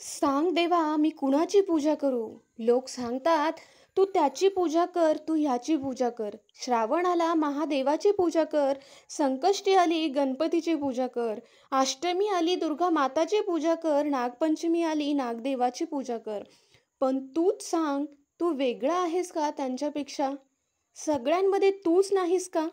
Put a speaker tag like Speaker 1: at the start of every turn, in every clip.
Speaker 1: सांग देवा मी कुणाची पूजा करू? लोक सांगतात तू त्याची पूजा कर, तू ह्याची पूजा कर. श्रावण आला महादेवाची पूजा कर, संकष्टी आली गणपतीची पूजा कर, अष्टमी आली दुर्गा माताची पूजा कर, नागपंचमी आली नागदेवाची पूजा कर. पण तूच सांग, तू वेगळा आहेस का त्यांच्यापेक्षा? सगळ्यांमध्ये तूच नाहीस का?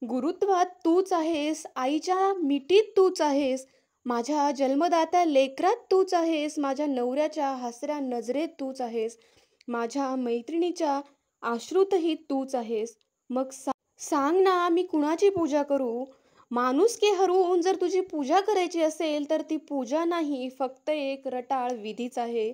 Speaker 1: गुरुत्वात तूच आहेस, आईच्या मिठीत तूच आहेस, माझ्या जन्मदात्या लेकरात तूच आहेस, माझ्या नवऱ्याच्या हसऱ्या नजरेत तूच आहेस, माझ्या मैत्रिणीच्या अश्रूतही तूच आहेस. मग सांग ना मी कुणाची पूजा करू? माणुसकी हरवून जर तुझी पूजा करायची असेल तर ती पूजा नाही, फक्त एक रटाळ विधीच आहे.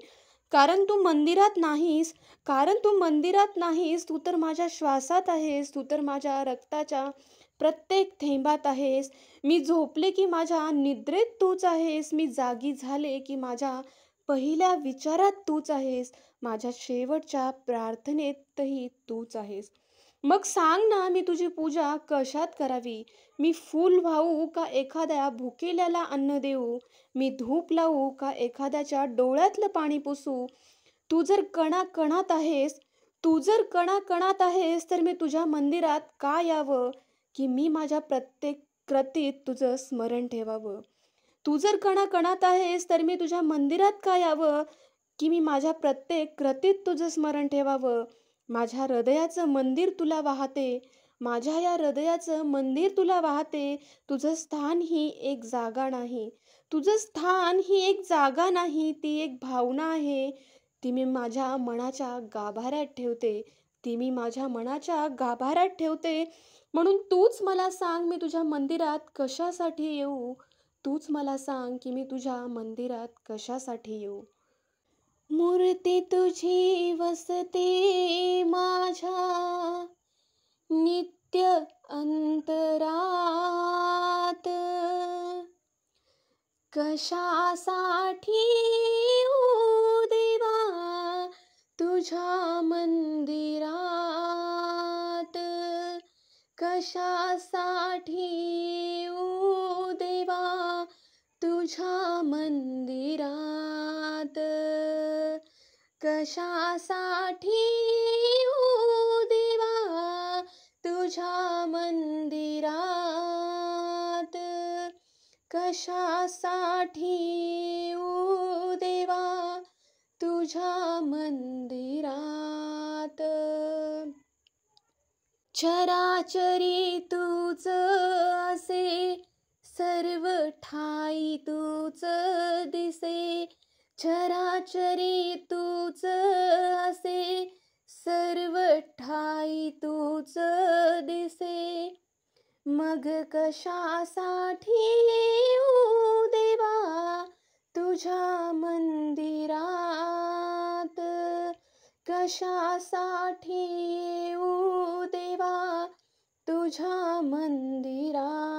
Speaker 1: कारण तू मंदिरात नाहीस, कारण तू मंदिरात नाहीस, तू तर माझ्या श्वासात आहेस, तू तर माझ्या रक्ताच्या प्रत्येक थेंबात आहेस. मी झोपले की माझ्या निद्रेत तूच आहेस, मी जागी झाले की माझ्या पहिल्या विचारात तूच आहेस, माझ्या शेवटच्या प्रार्थनेतही तूच आहेस. मग सांग ना मी तुझी पूजा कशात करावी? मी फूल वाहू का एखाद्या भुकेल्याला अन्न देऊ? मी धूप लावू का एखाद्याच्या डोळ्यातलं पाणी पुसू? तू जर कणाकणात आहेस, तू जर कणाकणात आहेस, तर मी तुझ्या मंदिरात का यावं? की मी माझ्या प्रत्येक कृतीत तुझं स्मरण ठेवावं. तू जर कणाकणात आहेस, तर मी तुझ्या मंदिरात का यावं? की मी माझ्या प्रत्येक कृतीत तुझं स्मरण ठेवावं. माझ्या हृदयाचं मंदिर तुला वाहते, माझ्या या हृदयाचं मंदिर तुला वाहते. तुझं स्थान ही एक जागा नाही, तुझं स्थान ही एक जागा नाही, ती एक भावना आहे. ती मी माझ्या मनाच्या गाभाऱ्यात ठेवते, ती मी माझ्या मनाच्या गाभाऱ्यात ठेवते. म्हणून तूच मला सांग मी तुझ्या मंदिरात कशासाठी येऊ? तूच मला सांग की मी तुझ्या मंदिरात कशासाठी येऊ? मूर्ती तुझी वसते माझ्या नित्य अंतरात. कशासाठी येऊ देवा तुझ्या मंदिरात? कशासाठी येऊ देवा तुझ्या मंदिरात? कशासाठी येऊ देवा तुझ्या मंदिरात? कशासाठी येऊ देवा तुझ्या मंदिरात? चराचरी तूच असे, सर्व ठाई तूच दिसे. चराचरी तूच असे, सर्व ठाई तूच दिसे. मग कशासाठी येऊ देवा तुझ्या मंदिरात? कशासाठी येऊ देवा तुझ्या मंदिरात?